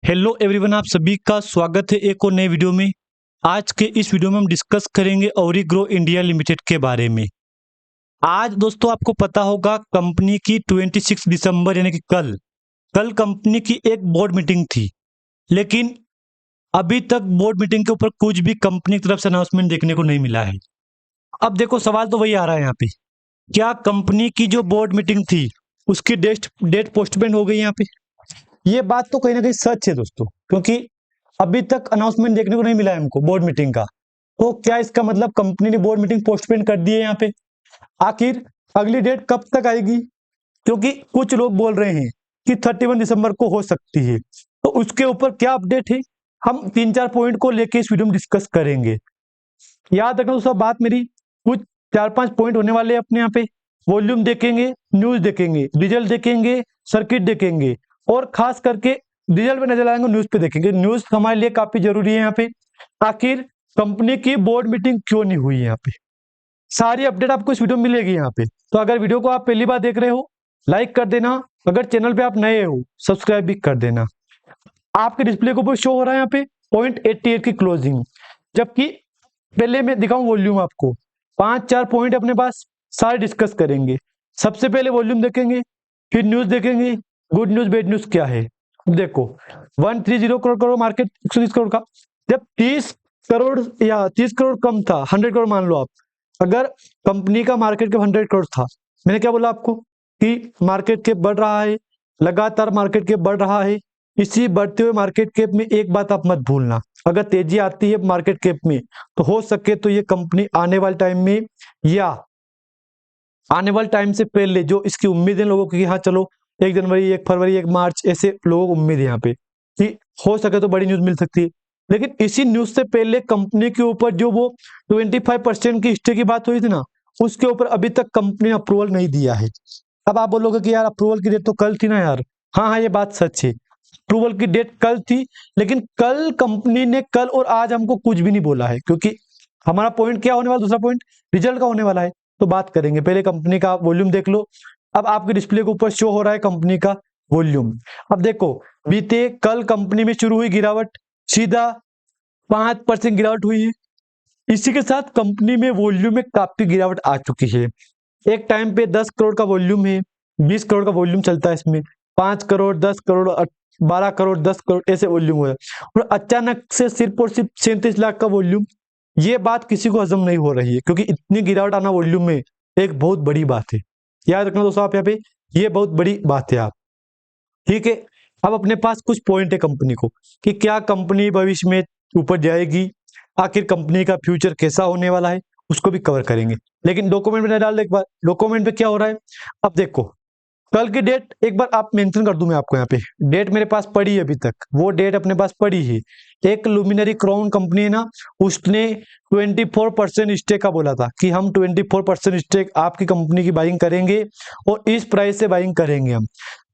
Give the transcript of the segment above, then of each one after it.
Hello everyone, आप सभी का स्वागत है एक और नए वीडियो में। आज के इस वीडियो में हम डिस्कस करेंगे ओरिग्रो इंडिया लिमिटेड के बारे में। आज दोस्तों आपको पता होगा कंपनी की 26 दिसंबर यानी कि कल कंपनी की एक बोर्ड मीटिंग थी, लेकिन अभी तक बोर्ड मीटिंग के ऊपर कुछ भी कंपनी की तरफ से अनाउंसमेंट देखने को नहीं मिला है। अब देखो सवाल तो वही आ रहा है यहाँ पे, क्या कंपनी की जो बोर्ड मीटिंग थी उसकी डेट पोस्टपोन हो गई यहाँ पे? ये बात तो कहीं ना कहीं सच है दोस्तों, क्योंकि अभी तक अनाउंसमेंट देखने को नहीं मिला है हमको बोर्ड मीटिंग का। तो क्या इसका मतलब कंपनी ने बोर्ड मीटिंग पोस्टपोन कर दी है यहाँ पे? आखिर अगली डेट कब तक आएगी? क्योंकि कुछ लोग बोल रहे हैं कि 31 दिसंबर को हो सकती है, तो उसके ऊपर क्या अपडेट है हम 3-4 पॉइंट को लेके इस वीडियो में डिस्कस करेंगे। याद रखना दोस्तों, बात मेरी कुछ 4-5 पॉइंट होने वाले हैं अपने यहाँ पे। वॉल्यूम देखेंगे, न्यूज देखेंगे, रिजल्ट देखेंगे, सर्किट देखेंगे, और खास करके रिजल्ट पे नजर आएंगे, न्यूज पे देखेंगे। न्यूज हमारे लिए काफी जरूरी है यहाँ पे। आखिर कंपनी की बोर्ड मीटिंग क्यों नहीं हुई यहाँ पे, सारी अपडेट आपको इस वीडियो में मिलेगी यहाँ पे। तो अगर वीडियो को आप पहली बार देख रहे हो, लाइक कर देना। अगर चैनल पे आप नए हो, सब्सक्राइब भी कर देना। आपके डिस्प्ले के ऊपर शो हो रहा है यहाँ पे 0.88 की क्लोजिंग, जबकि पहले मैं दिखाऊं वॉल्यूम आपको। 5-4 पॉइंट अपने पास सारे डिस्कस करेंगे। सबसे पहले वॉल्यूम देखेंगे, फिर न्यूज देखेंगे, गुड न्यूज बैड न्यूज क्या है। देखो 130 करोड़ मार्केट, 130 करोड़ का। जब 30 करोड़ या 30 करोड़ कम था, 100 करोड़ मान लो आप, अगर कंपनी का मार्केट कैप 100 करोड़ था, मैंने क्या बोला आपको कि मार्केट कैप बढ़ रहा है, लगातार मार्केट कैप बढ़ रहा है। इसी बढ़ते हुए मार्केट कैप में एक बात आप मत भूलना, अगर तेजी आती है मार्केट कैप में, तो हो सके तो ये कंपनी आने वाले टाइम में या आने वाले टाइम से पहले, जो इसकी उम्मीद है लोगों की कि हाँ चलो 1 जनवरी, 1 फरवरी, 1 मार्च, ऐसे लोगों को उम्मीद है यहाँ पे कि हो सके तो बड़ी न्यूज मिल सकती है। लेकिन इसी न्यूज से पहले कंपनी के ऊपर जो वो 25% की स्टे की बात हुई थी ना, उसके ऊपर अभी तक कंपनी ने अप्रूवल नहीं दिया है। अब आप बोलोगे कि यार अप्रूवल की डेट तो कल थी ना यार। हाँ हाँ, ये बात सच है, अप्रूवल की डेट कल थी, लेकिन कल कंपनी ने कल और आज हमको कुछ भी नहीं बोला है, क्योंकि हमारा पॉइंट क्या होने वाला, दूसरा पॉइंट रिजल्ट का होने वाला है। तो बात करेंगे, पहले कंपनी का वॉल्यूम देख लो। अब आपके डिस्प्ले के ऊपर शो हो रहा है कंपनी का वॉल्यूम। अब देखो, बीते कल कंपनी में शुरू हुई गिरावट, सीधा 5% गिरावट हुई है। इसी के साथ कंपनी में वॉल्यूम में काफी गिरावट आ चुकी है। एक टाइम पे 10 करोड़ का वॉल्यूम है, 20 करोड़ का वॉल्यूम चलता है इसमें, 5 करोड़, 10 करोड़, 12 करोड़, 10 करोड़ ऐसे वॉल्यूम हुआ है, और अचानक से सिर्फ और सिर्फ 37 लाख का वॉल्यूम। ये बात किसी को हजम नहीं हो रही है, क्योंकि इतनी गिरावट आना वॉल्यूम में एक बहुत बड़ी बात है। याद रखना दोस्तों आप यहाँ पे, ये बहुत बड़ी बात है आप, ठीक है। अब अपने पास कुछ पॉइंट है कंपनी को कि क्या कंपनी भविष्य में ऊपर जाएगी, आखिर कंपनी का फ्यूचर कैसा होने वाला है, उसको भी कवर करेंगे। लेकिन डॉक्यूमेंट में डाल दे एक बार, डॉक्यूमेंट पे क्या हो रहा है। अब देखो कल की डेट एक बार आप मेंशन कर दूं मैं आपको, यहाँ पे डेट मेरे पास पड़ी है अभी तक, वो डेट अपने पास पड़ी है। एक लुमिनरी क्राउन कंपनी है ना, उसने 24% स्टेक का बोला था कि हम 24% स्टेक आपकी कंपनी की बाइंग करेंगे, और इस प्राइस से बाइंग करेंगे हम।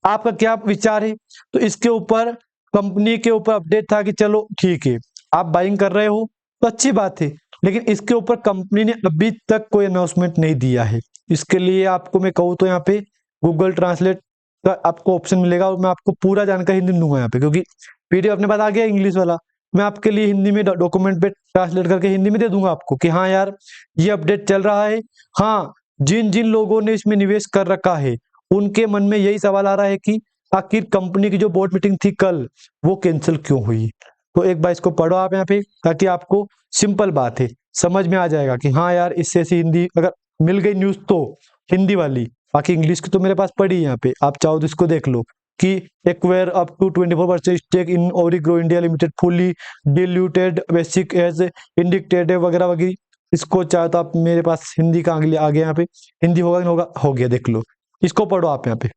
आपका क्या विचार है? तो इसके ऊपर कंपनी के ऊपर अपडेट था कि चलो ठीक है, आप बाइंग कर रहे हो तो अच्छी बात है, लेकिन इसके ऊपर कंपनी ने अभी तक कोई अनाउंसमेंट नहीं दिया है। इसके लिए आपको मैं कहूँ तो यहाँ पे गूगल ट्रांसलेट का आपको ऑप्शन मिलेगा, और मैं आपको पूरा जानकारी हिंदी में दूंगा यहाँ पे, क्योंकि पीडीएफ अपने पास आ गया इंग्लिश वाला। मैं आपके लिए हिंदी में डॉक्यूमेंट पे ट्रांसलेट करके हिंदी में दे दूंगा आपको कि हाँ यार ये अपडेट चल रहा है। हाँ, जिन जिन लोगों ने इसमें निवेश कर रखा है, उनके मन में यही सवाल आ रहा है कि आखिर कंपनी की जो बोर्ड मीटिंग थी कल, वो कैंसिल क्यों हुई। तो एक बार इसको पढ़ो आप यहाँ पे, ताकि आपको सिंपल बात है समझ में आ जाएगा कि हाँ यार इससे ऐसी हिंदी अगर मिल गई न्यूज तो हिंदी वाली। बाकी इंग्लिश की तो मेरे पास पड़ी है यहाँ पे, आप चाहो तो इसको देख लो कि acquire up to 24% stake in Origro India Limited fully diluted basic as indicated वगैरह वगैरह। इसको चाहे तो आप, मेरे पास हिंदी का आ गया यहाँ पे, हिंदी होगा नहीं होगा, हो गया, देख लो, इसको पढ़ो आप यहाँ पे।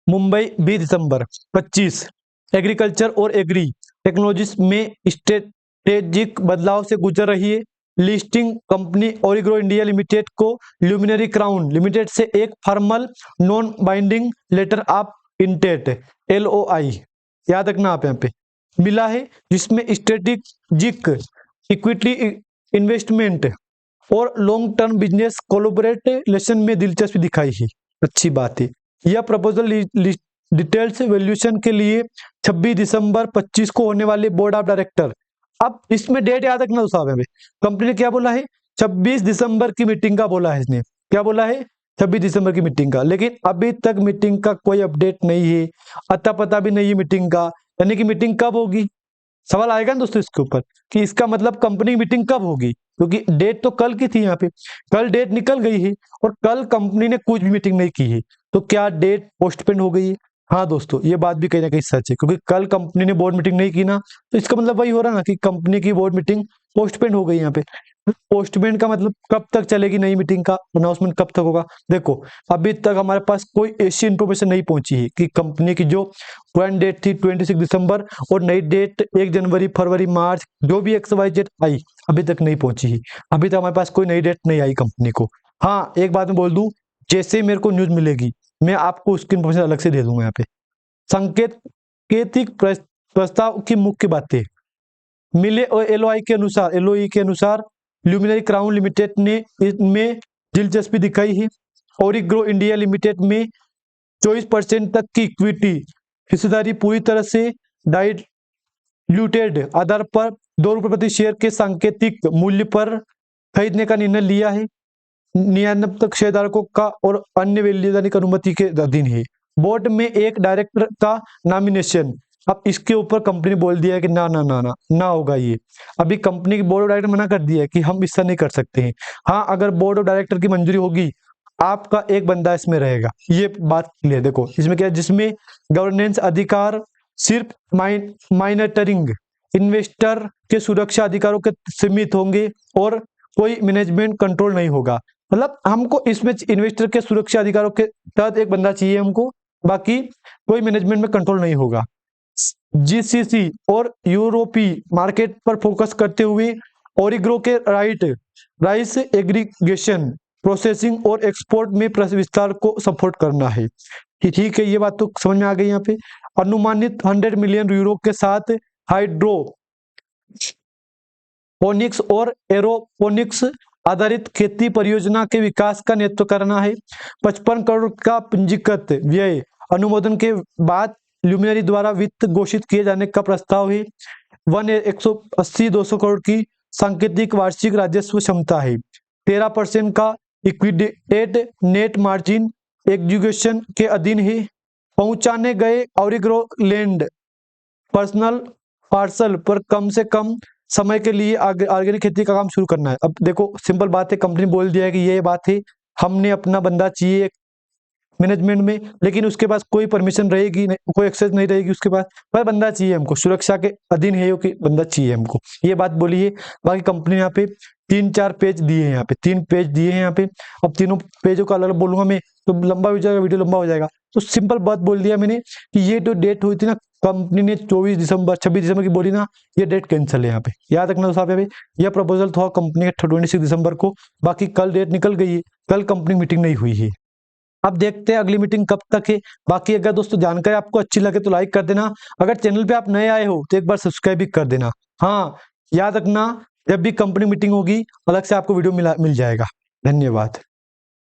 मुंबई 20 दिसंबर 25, एग्रीकल्चर और एग्री टेक्नोलॉजीज में स्ट्रेटेजिक बदलाव से गुजर रही है। Listing company Origro India limited को ल्यूमिनरी क्राउन लिमिटेड से एक formal non binding letter of intent LOI, याद रखना आप यहाँ पे, मिला है, जिसमें स्ट्रेटेजिक इक्विटी इन्वेस्टमेंट और लॉन्ग टर्म बिजनेस कोलैबोरेशन में दिलचस्पी दिखाई है। अच्छी बात है। यह प्रपोजल डिटेल्स वैल्यूएशन के लिए 26 दिसंबर 25 को होने वाली बोर्ड ऑफ डायरेक्टर। अब इसमें डेट याद रखना दोस्तों, साहब कंपनी ने क्या बोला है, 26 दिसंबर की मीटिंग का बोला है, इसने क्या बोला है, 26 दिसंबर की मीटिंग का। लेकिन अभी तक मीटिंग का कोई अपडेट नहीं है, अता पता भी नहीं है मीटिंग का, यानी कि मीटिंग कब होगी। सवाल आएगा ना दोस्तों इसके ऊपर कि इसका मतलब कंपनी की मीटिंग कब होगी, क्योंकि डेट तो कल की थी, यहाँ पे कल डेट निकल गई है और कल कंपनी ने कुछ भी मीटिंग नहीं की है, तो क्या डेट पोस्टपोन हो गई है। हाँ दोस्तों, ये बात भी कहीं ना कहीं सच है, क्योंकि कल कंपनी ने बोर्ड मीटिंग नहीं की ना, तो इसका मतलब वही हो रहा ना कि कंपनी की बोर्ड मीटिंग पोस्टपोन हो गई यहाँ पे। पोस्टपोन का मतलब कब तक चलेगी नई मीटिंग का अनाउंसमेंट कब तक होगा। देखो अभी तक हमारे पास कोई ऐसी इंफॉर्मेशन नहीं पहुंची है कि कंपनी की जो प्लान डेट थी 26 दिसंबर और नई डेट 1 जनवरी फरवरी मार्च जो भी XYZ आई, अभी तक नहीं पहुंची है। अभी तक हमारे पास कोई नई डेट नहीं आई कंपनी को। हाँ एक बात मैं बोल दूं, जैसे ही मेरे को न्यूज मिलेगी मैं आपको उसकी इन्फॉर्मेशन अलग से दे दूंगा। यहाँ पे सांकेतिक प्रस्ताव की मुख्य बातें मिले और LOI के अनुसार ल्यूमिनरी क्राउन लिमिटेड ने इसमें दिलचस्पी दिखाई है। ओरिग्रो इंडिया लिमिटेड में 24% तक की इक्विटी हिस्सेदारी पूरी तरह से डाइल्यूटेड आधार पर ₹2 प्रति शेयर के सांकेतिक मूल्य पर खरीदने का निर्णय लिया है। नियामक शेयरधारकों का और अन्य वैल्यूदानी की अनुमति के अधीन है। बोर्ड में एक डायरेक्टर का नॉमिनेशन, अब इसके ऊपर कंपनी ने बोल दिया है कि ना ना ना ना ना होगा ये। अभी कंपनी की बोर्ड ऑफ डायरेक्टर मना कर दिया है कि हम इससे नहीं कर सकते हैं। हाँ अगर बोर्ड ऑफ डायरेक्टर की मंजूरी होगी आपका एक बंदा इसमें रहेगा, ये बात क्लियर। देखो इसमें क्या है, जिसमें गवर्नेंस अधिकार सिर्फ मॉनिटरिंग इन्वेस्टर के सुरक्षा अधिकारों के सीमित होंगे और कोई मैनेजमेंट कंट्रोल नहीं होगा। मतलब हमको इसमें इन्वेस्टर के सुरक्षा अधिकारों के तहत एक बंदा चाहिए हमको, बाकी कोई मैनेजमेंट में कंट्रोल नहीं होगा। GCC और यूरोपीय मार्केट पर फोकस करते हुए ओरिग्रो के राइस एग्रीगेशन प्रोसेसिंग और एक्सपोर्ट में विस्तार को सपोर्ट करना है। ठीक है, ये बात तो समझ में आ गई। यहाँ पे अनुमानित 100 मिलियन यूरो के साथ हाइड्रोपोनिक्स और एरोपोनिक्स आधारित खेती परियोजना के विकास का नेतृत्व करना है। 55 करोड़ का पंजीकृत व्यय अनुमोदन के बाद ल्यूमिनरी द्वारा वित्त घोषित किए जाने का प्रस्ताव है। 180-200 करोड़ की सांकेतिक वार्षिक राजस्व क्षमता है। 13% का इक्विडेड नेट मार्जिन एग्जीक्यूशन के अधीन है। पहुंचाने गए ओरिग्रो लैंड पर्सनल पार्सल पर कम से कम समय के लिए ऑर्गेनिक खेती का काम शुरू करना है। अब देखो सिंपल बात है, कंपनी बोल दिया है कि ये बात है, हमने अपना बंदा चाहिए मैनेजमेंट में, लेकिन उसके पास कोई परमिशन रहेगी नहीं, कोई एक्सेस नहीं रहेगी उसके पास, पर बंदा चाहिए हमको, सुरक्षा के अधीन है कि बंदा चाहिए हमको, ये बात बोली है। बाकी कंपनी यहाँ पे 3-4 पेज दिए हैं, यहाँ पे 3 पेज दिए हैं यहाँ पे। अब तीनों पेजों का अलग अलग बोलूंगा मैं तो लंबा हो जाएगा, वीडियो लंबा हो जाएगा, तो सिंपल बात बोल दिया मैंने कि ये जो डेट हुई थी ना, कंपनी ने 26 दिसंबर की बोली ना, ये डेट कैंसिल है। यहाँ पे याद रखना साहब, यहाँ पे यह प्रपोजल था कंपनी के 26 दिसंबर को, बाकी कल डेट निकल गई है, कल कंपनी मीटिंग नहीं हुई है। अब देखते हैं अगली मीटिंग कब तक है। बाकी अगर दोस्तों जानकारी आपको अच्छी लगे तो लाइक कर देना, अगर चैनल पे आप नए आए हो तो एक बार सब्सक्राइब भी कर देना। हाँ याद रखना, जब भी कंपनी मीटिंग होगी अलग से आपको वीडियो मिल जाएगा। धन्यवाद।